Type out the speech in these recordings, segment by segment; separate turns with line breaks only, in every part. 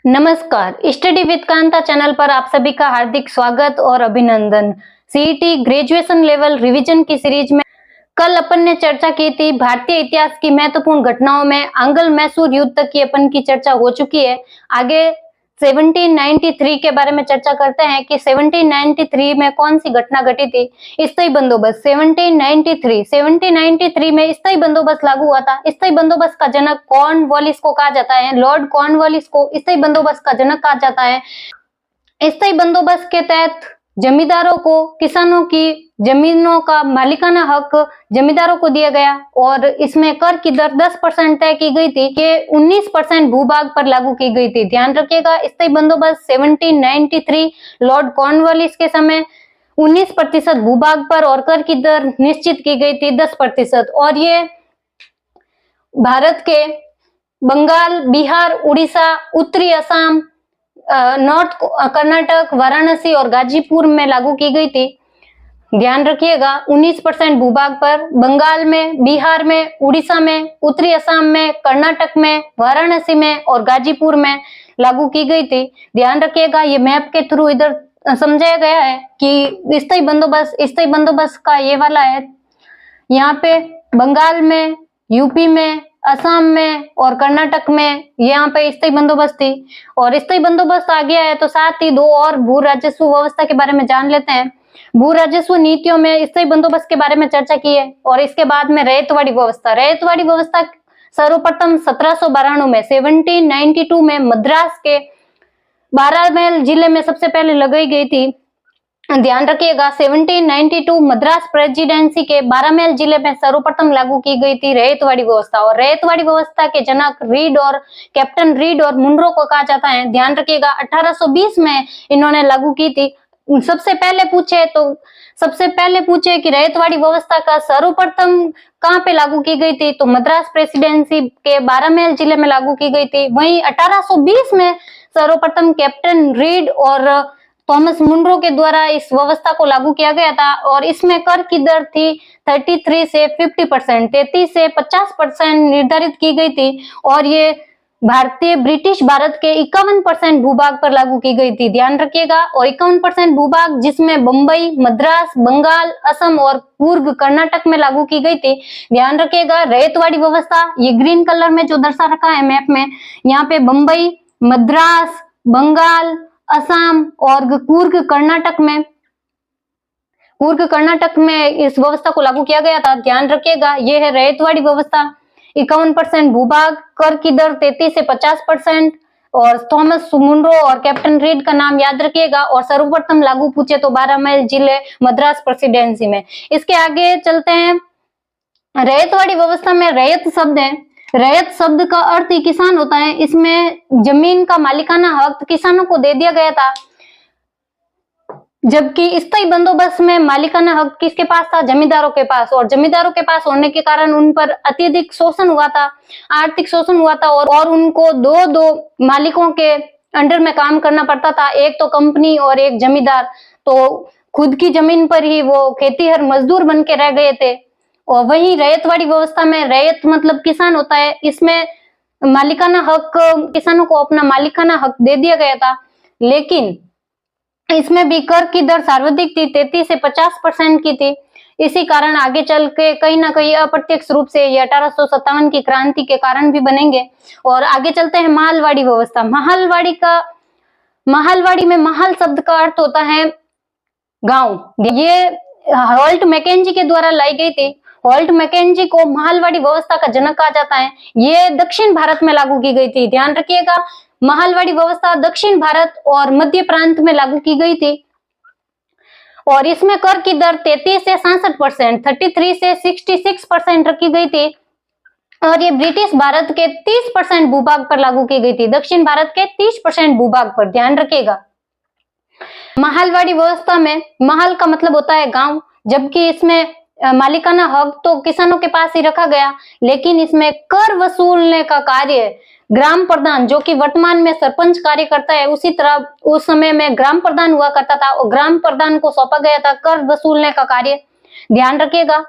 नमस्कार, study with Kanta channel पर आप सभी का हार्दिक स्वागत और अभिनंदन। सीईटी ग्रेजुएशन लेवल रिवीजन की सीरीज में कल अपन ने चर्चा की थी भारतीय इतिहास की महत्वपूर्ण घटनाओं में आंग्ल मैसूर युद्ध तक की अपन की चर्चा हो चुकी है। आगे 1793 के बारे में चर्चा करते हैं कि 1793 में कौन सी घटना घटी थी। स्थायी बंदोबस्त 1793 में स्थायी बंदोबस्त लागू हुआ था। स्थायी बंदोबस्त का जनक कॉर्नवालिस को कहा जाता है। लॉर्ड कॉर्नवालिस को स्थायी बंदोबस्त का जनक कहा जाता है। स्थायी बंदोबस्त के तहत जमींदारों को किसानों की जमीनों का मालिकाना हक जमींदारों को दिया गया और इसमें कर की दर 10% तय की गई थी कि 19% भूभाग पर लागू की गई थी। ध्यान रखिएगा, स्थायी बंदोबस्त 1793 लॉर्ड कॉर्नवालिस के समय 19% भूभाग पर और कर की दर निश्चित की गई थी 10%। और ये भारत के बंगाल, बिहार, उड़ीसा, उत्तरी असम, नॉर्थ कर्नाटक, वाराणसी और गाजीपुर में लागू की गई थी। ध्यान रखिएगा, 19% भूभाग पर बंगाल में, बिहार में, उड़ीसा में, उत्तरी असम में, कर्नाटक में, वाराणसी में और गाजीपुर में लागू की गई थी। ध्यान रखिएगा, ये मैप के थ्रू इधर समझाया गया है कि स्थायी बंदोबस्त का ये वाला है। यहाँ पे बंगाल में, यूपी में, असम में और कर्नाटक में यहाँ पे स्थायी बंदोबस्त थी। और स्थायी बंदोबस्त आ गया है तो साथ ही दो और भू राजस्व व्यवस्था के बारे में जान लेते हैं। भू राजस्व नीतियों में स्थायी बंदोबस्त के बारे में चर्चा की है। और इसके बाद में रैयतवाड़ी व्यवस्था सर्वप्रथम 1792 में 1792 में मद्रास के बारामेल जिले में सबसे पहले लगाई गई थी। ध्यान रखिएगा, 1792 मद्रास प्रेसिडेंसी के बारामेल जिले में सर्वप्रथम लागू की गई थी रैयतवाड़ी व्यवस्था। और रैयतवाड़ी व्यवस्था के जनक कैप्टन रीड और मुनरो को कहा जाता है। ध्यान रखिएगा, 1820 में इन्होंने लागू की थी। सबसे पहले पूछे कि रैयतवाड़ी व्यवस्था का सर्वप्रथम कहाँ पे लागू की गई थी, तो मद्रास प्रेसिडेंसी के बारामेल जिले में लागू की गई थी। वहीं 1820 में सर्वप्रथम कैप्टन रीड और थॉमस मुनरो के द्वारा इस व्यवस्था को लागू किया गया था। और इसमें कर की दर थी 33 से 50%, 33 से 50% निर्धारित की गई थी। और ये ब्रिटिश भारत के 51% भूभाग पर लागू की गई थी। ध्यान रखिएगा, और 51% भूभाग जिसमें बंबई, मद्रास, बंगाल, असम और पूर्व कर्नाटक में लागू की गई थी। ध्यान रखिएगा, रैयतवाड़ी व्यवस्था ये ग्रीन कलर में जो दर्शा रखा है मैप में, यहाँ पे बंबई, मद्रास, बंगाल, असम और पूर्व कर्नाटक में इस व्यवस्था को लागू किया गया था। ध्यान रखिएगा, यह है रैयतवाड़ी व्यवस्था। 51% भूभाग, कर की दर 33 से 50% और थॉमस मुनरो और कैप्टन रीड का नाम याद रखिएगा। और सर्वप्रथम लागू पूछे तो बारामेल जिले मद्रास प्रेसिडेंसी में। इसके आगे चलते हैं। रैयतवाड़ी व्यवस्था में रैयत शब्द है। रैयत शब्द का अर्थ ही किसान होता है। इसमें जमीन का मालिकाना हक किसानों को दे दिया गया था, जबकि स्थायी बंदोबस्त में मालिकाना हक किसके पास था, जमींदारों के पास। और जमींदारों के पास होने के कारण उन पर अत्यधिक शोषण हुआ था, आर्थिक शोषण हुआ था। और उनको दो मालिकों के अंडर में काम करना पड़ता था, एक तो कंपनी और एक जमींदार। तो खुद की जमीन पर ही वो खेतीहर मजदूर बन के रह गए थे। और वही रैयतवाड़ी व्यवस्था में रैयत मतलब किसान होता है। इसमें मालिकाना हक, किसानों को अपना मालिकाना हक दे दिया गया था, लेकिन इसमें भी कर की दर सर्वाधिक थी, 33 से 50% की थी। इसी कारण आगे चल के कहीं ना कहीं अप्रत्यक्ष रूप से ये 1857 की क्रांति के कारण भी बनेंगे। और आगे चलते हैं महलवाड़ी व्यवस्था। महलवाड़ी में महल शब्द का अर्थ होता है गांव। ये हॉल्ट मैकेंजी के द्वारा लाई गई थी। हॉल्ट मैकेंजी को महलवाड़ी व्यवस्था का जनक कहा जाता है। ये दक्षिण भारत में लागू की गई थी। ध्यान रखिएगा, महलवाड़ी व्यवस्था दक्षिण भारत और मध्य प्रांत में लागू की गई थी। और इसमें कर की दर 33 से 66%, 33 से 66% रखी गई थी। और ये ब्रिटिश भारत के 30% भूभाग पर लागू की गई थी, दक्षिण भारत के 30% भूभाग पर। ध्यान रखिएगा, महलवाड़ी व्यवस्था में महल का मतलब होता है गांव, जबकि इसमें मालिकाना हक तो किसानों के पास ही रखा गया, लेकिन इसमें कर वसूलने का कार्य ग्राम प्रधान, जो कि वर्तमान में सरपंच कार्य करता है, उसी तरह उस समय में ग्राम प्रधान हुआ करता था और ग्राम प्रधान को सौंपा गया था कर वसूलने का कार्य। ध्यान रखिएगा,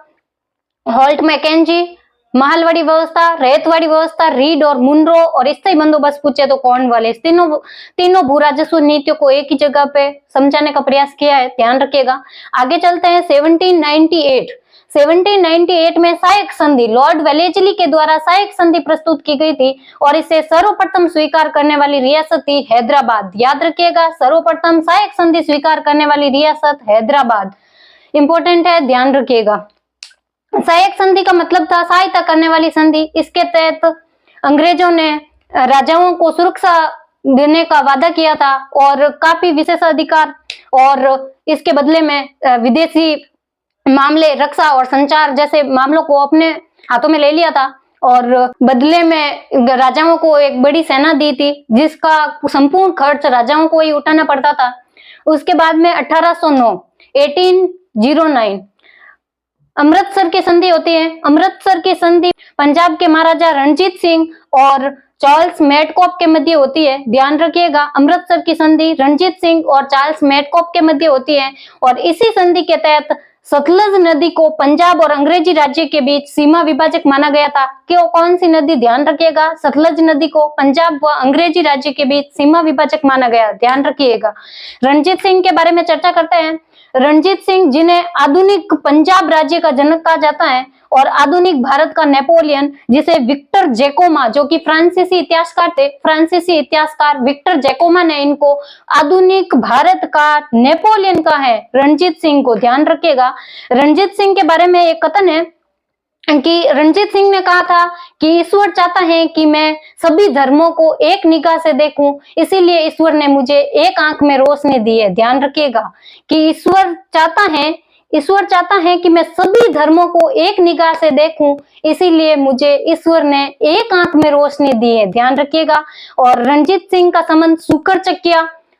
हॉल्ट मैकेंजी महलवाड़ी व्यवस्था, रेतवाड़ी व्यवस्था, रीड और मुनरो और स्थायी बंदोबस्त पूछे तो कॉर्नवालिस। तीनों भू राजस्व नीतियों को एक ही जगह पे समझाने का प्रयास किया है, ध्यान रखिएगा। आगे चलते हैं 1798। 1798 में सहायक संधि, लॉर्ड वेलेस्ली के द्वारा सहायक संधि प्रस्तुत की गई थी और इसे सर्वप्रथम स्वीकार करने वाली रियासत थी हैदराबाद। याद रखिएगा, सर्वप्रथम सहायक संधि स्वीकार करने वाली रियासत हैदराबाद। इंपॉर्टेंट है, ध्यान रखिएगा। सहायक संधि का मतलब था सहायता करने वाली संधि। इसके तहत अंग्रेजों ने राजाओं को सुरक्षा देने का वादा किया था और काफी विशेषाधिकार, और इसके बदले में विदेशी मामले, रक्षा और संचार जैसे मामलों को अपने हाथों में ले लिया था और बदले में राजाओं को एक बड़ी सेना दी थी जिसका संपूर्ण खर्च राजाओं को ही उठाना पड़ता था। उसके बाद में 1809 अमृतसर की संधि होती है। अमृतसर की संधि पंजाब के महाराजा रणजीत सिंह और चार्ल्स मेडकॉप के मध्य होती है। ध्यान रखिएगा, अमृतसर की संधि रणजीत सिंह और चार्ल्स मेडकॉप के मध्य होती है और इसी संधि के तहत सतलज नदी को पंजाब और अंग्रेजी राज्य के बीच सीमा विभाजक माना गया था। क्यों, कौन सी नदी? ध्यान रखिएगा, सतलज नदी को पंजाब व अंग्रेजी राज्य के बीच सीमा विभाजक माना गया, ध्यान रखिएगा। रणजीत सिंह के बारे में चर्चा करते हैं। रणजीत सिंह, जिन्हें आधुनिक पंजाब राज्य का जनक कहा जाता है और आधुनिक भारत का नेपोलियन, जिसे विक्टर जैकोमा, जो कि फ्रांसीसी इतिहासकार थे, फ्रांसीसी इतिहासकार विक्टर जैकोमा ने इनको आधुनिक भारत का नेपोलियन कहा है रणजीत सिंह को, ध्यान रखिएगा। रणजीत सिंह के बारे में एक कथन है कि रणजीत सिंह ने कहा था कि ईश्वर चाहता है कि मैं सभी धर्मों को एक निगाह से देखूं, इसीलिए ईश्वर ने मुझे एक आंख में रोशनी दी है। ध्यान रखिएगा कि ईश्वर चाहता है कि मैं सभी धर्मों को एक निगाह से देखूं, इसीलिए मुझे ईश्वर ने एक आंख में रोशनी दी है, ध्यान रखिएगा। और रणजीत सिंह का संबंध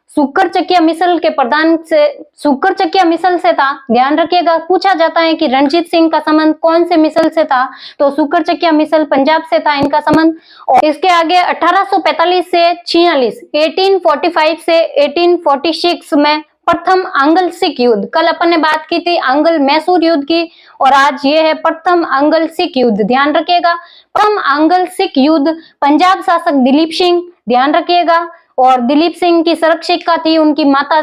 सुकरचकिया मिसल के प्रधान से, सुकरचकिया मिसल से था, ध्यान रखिएगा। पूछा जाता है कि रणजीत सिंह का संबंध कौन से मिसल से था, तो सुकरचकिया मिसल पंजाब से था इनका संबंध। और इसके आगे 1845 से 46, 1845 से 1846 में प्रथम आंग्ल सिख युद्ध, कल अपन ने बात की थी आंग्ल मैसूर युद्ध की और आज ये है प्रथम आंग्ल सिख युद्ध, ध्यान रखिएगा। प्रथम आंग्ल सिख युद्ध, पंजाब शासक दिलीप सिंह, ध्यान रखिएगा, और दिलीप सिंह की संरक्षिका थी उनकी माता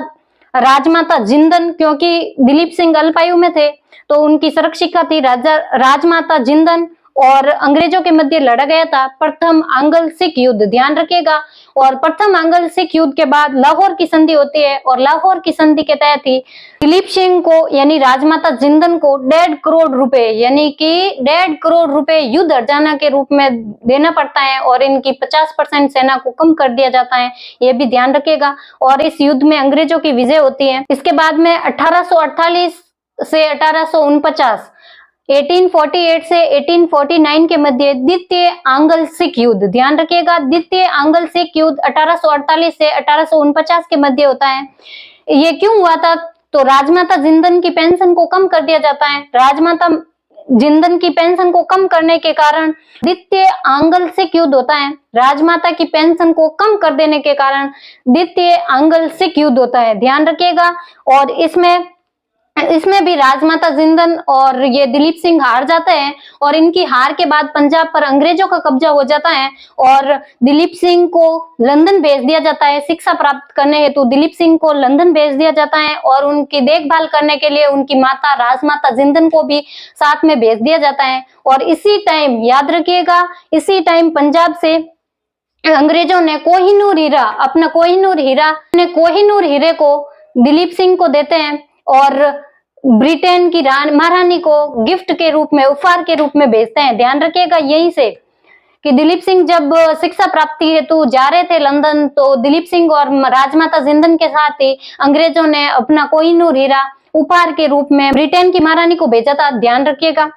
राजमाता जिंदन, क्योंकि दिलीप सिंह अल्पायु में थे तो उनकी संरक्षिका थी राजमाता जिंदन, और अंग्रेजों के मध्य लड़ा गया था प्रथम आंग्ल सिख युद्ध, ध्यान रखिएगा। और प्रथम आंग्ल सिख युद्ध के बाद लाहौर की संधि होती है और लाहौर की संधि के तहत ही दिलीप सिंह को यानी राजमाता जिंदन को 1.5 करोड़ रुपए यानी कि 1.5 करोड़ रुपए युद्ध हर्जाना के रूप में देना पड़ता है और इनकी 50% सेना को कम कर दिया जाता है, ये भी ध्यान रखिएगा। और इस युद्ध में अंग्रेजों की विजय होती है। इसके बाद में 1848 से 1849, 1848 से 1849 के मध्य द्वितीय आंग्ल सिख युद्ध, ध्यान रखिएगा। द्वितीय आंग्ल सिख युद्ध 1848 से 1849 के मध्य होता है। ये क्यों हुआ था? तो राजमाता जिंदन की पेंशन को कम कर दिया जाता है। राजमाता जिंदन की पेंशन को कम करने के कारण द्वितीय आंग्ल सिख युद्ध होता है। राजमाता की पेंशन को कम कर देने के कारण द्वितीय आंग्ल सिख युद्ध होता है, ध्यान रखिएगा। और इसमें भी राजमाता जिंदन और ये दिलीप सिंह हार जाते हैं और इनकी हार के बाद पंजाब पर अंग्रेजों का कब्जा हो जाता है और दिलीप सिंह को लंदन भेज दिया जाता है शिक्षा प्राप्त करने हेतु। दिलीप सिंह को लंदन भेज दिया जाता है और उनकी देखभाल करने के लिए उनकी माता राजमाता जिंदन को भी साथ में भेज दिया जाता है। और इसी टाइम, याद रखिएगा, इसी टाइम पंजाब से अंग्रेजों ने कोहिनूर हीरे को दिलीप सिंह को देते हैं और ब्रिटेन की महारानी को गिफ्ट के रूप में, उपहार के रूप में भेजते हैं, ध्यान रखिएगा। यहीं से कि दिलीप सिंह जब शिक्षा प्राप्ति हेतु जा रहे थे लंदन, तो दिलीप सिंह और राजमाता जिंदन के साथ ही अंग्रेजों ने अपना कोहिनूर हीरा उपहार के रूप में ब्रिटेन की महारानी को भेजा था, ध्यान रखिएगा।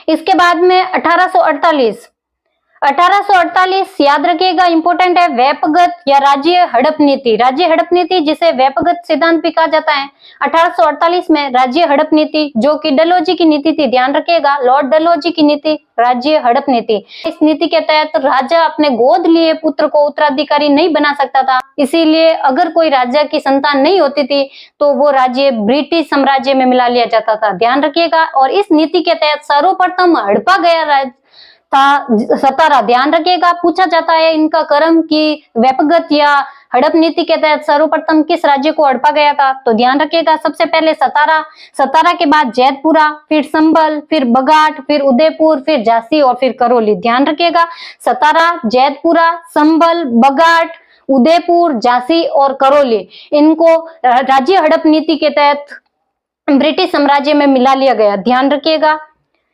इसके बाद में 1848 याद रखिएगा, इंपोर्टेंट है, व्यापगत या राज्य हड़प नीति। राज्य हड़प नीति जिसे व्यापगत सिद्धांत भी कहा जाता है। 1848 में राज्य हड़प नीति, जो कि डलहौजी की नीति थी, ध्यान रखिएगा, लॉर्ड डलहौजी की नीति, राज्य हड़प नीति। इस नीति के तहत राजा अपने गोद लिए पुत्र को उत्तराधिकारी नहीं बना सकता था, इसीलिए अगर कोई राजा की संतान नहीं होती थी तो वो राज्य ब्रिटिश साम्राज्य में मिला लिया जाता था, ध्यान रखिएगा। और इस नीति के तहत सर्वप्रथम हड़पा गया सतारा ध्यान रखिएगा, पूछा जाता है इनका क्रम की व्यापकगत या हड़प नीति के तहत सर्वप्रथम किस राज्य को हड़पा गया था। तो ध्यान रखिएगा सबसे पहले सतारा, सतारा के बाद जैतपुरा, फिर संभल, फिर बगाट, फिर उदयपुर, फिर झांसी और फिर करौली। ध्यान रखिएगा सतारा, जैतपुरा, संभल, बगाट, उदयपुर, झांसी और करौली, इनको राज्य हड़प नीति के तहत ब्रिटिश साम्राज्य में मिला लिया गया। ध्यान रखिएगा,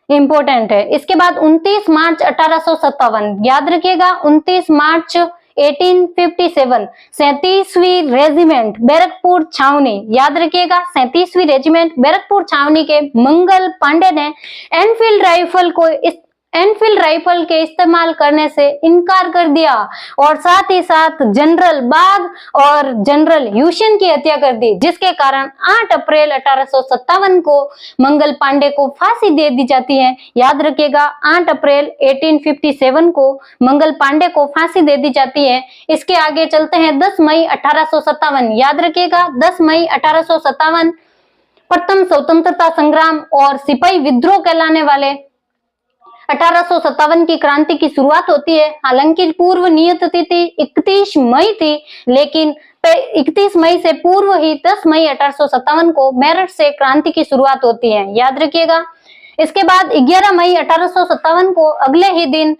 इंपॉर्टेंट है। इसके बाद 29 मार्च 1857, याद रखिएगा 29 मार्च 1857, 37वीं रेजिमेंट बैरकपुर छावनी, याद रखिएगा 37वीं रेजिमेंट बैरकपुर छावनी के मंगल पांडे ने एनफील्ड राइफल के इस्तेमाल करने से इनकार कर दिया और साथ ही साथ जनरल बाग और जनरल ह्यूसन की हत्या कर दी, जिसके कारण 8 अप्रैल 1857 को मंगल पांडे को फांसी दे दी जाती है। याद रखिएगा 8 अप्रैल 1857 को मंगल पांडे को फांसी दे दी जाती है। इसके आगे चलते हैं 10 मई 1857, याद रखिएगा 10 मई 1857 प्रथम स्वतंत्रता संग्राम और सिपाही विद्रोह कहलाने वाले 1857 की क्रांति की शुरुआत होती है। हालांकि पूर्व नियत तिथि 31 मई थी, लेकिन 31 मई से पूर्व ही 10 मई 1857 को मेरठ से क्रांति की शुरुआत होती है, याद रखिएगा। इसके बाद 11 मई 1857 को अगले ही दिन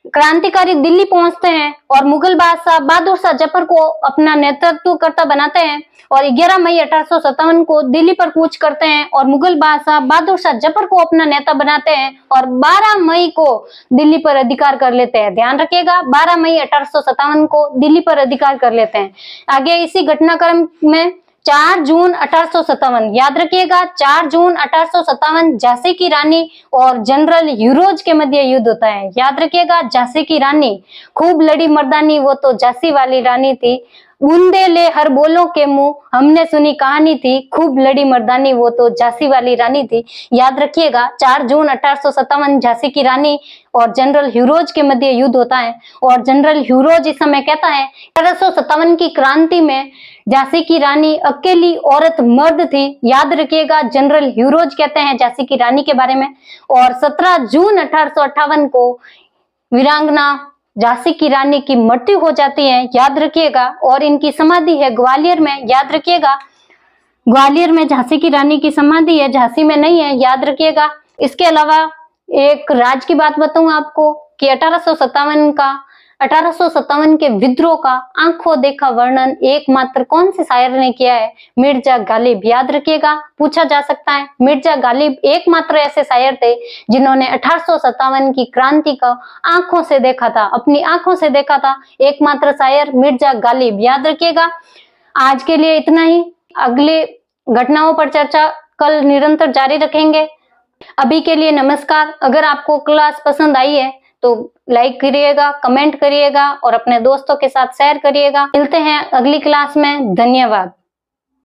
क्रांतिकारी दिल्ली पहुंचते हैं और मुगल बादशाह बहादुर शाह जफर को अपना नेतृत्वकर्ता बनाते हैं और 11 मई 1857 को दिल्ली पर कूच करते हैं और मुगल बादशाह बहादुर शाह जफर को अपना नेता बनाते हैं और 12 मई को दिल्ली पर अधिकार कर लेते हैं। ध्यान रखिएगा 12 मई 1857 को दिल्ली पर अधिकार कर लेते हैं। आगे इसी घटनाक्रम में 4 जून 1857, याद रखिएगा 4 जून 1857 झांसी की रानी और जनरल ह्यूरोज के मध्य युद्ध होता है। याद रखिएगा झांसी की रानी खूब लड़ी मर्दानी, वो तो झांसी वाली रानी थी। बूंदे ले हर बोलों के मुंह, हमने सुनी कहानी थी, खूब लड़ी मर्दानी, वो तो झांसी वाली रानी थी। याद रखिएगा 4 जून 1857 झांसी की रानी और जनरल ह्यूरोज के मध्य युद्ध होता है और जनरल ह्यूरोज इस समय कहता है 1857 की क्रांति में झांसी की रानी अकेली औरत मर्द थी। याद रखिएगा जनरल ह्यूरोज कहते हैं झांसी की रानी के बारे में। और 17 जून 1858 को वीरांगना झांसी की रानी की मृत्यु हो जाती है, याद रखिएगा। और इनकी समाधि है ग्वालियर में, याद रखिएगा ग्वालियर में झांसी की रानी की समाधि है, झांसी में नहीं है, याद रखिएगा। इसके अलावा एक राज की बात बताऊं आपको कि 1857 के विद्रोह का आंखों देखा वर्णन एकमात्र कौन से शायर ने किया है? मिर्जा गालिब, याद रखिएगा, पूछा जा सकता है। मिर्जा गालिब एकमात्र ऐसे शायर थे जिन्होंने 1857 की क्रांति का आंखों से देखा था, अपनी आंखों से देखा था, एकमात्र शायर मिर्जा गालिब, याद रखिएगा। आज के लिए इतना ही, अगले घटनाओं पर चर्चा कल निरंतर जारी रखेंगे। अभी के लिए नमस्कार। अगर आपको क्लास पसंद आई है तो लाइक करिएगा, कमेंट करिएगा और अपने दोस्तों के साथ शेयर करिएगा। मिलते हैं अगली क्लास में। धन्यवाद।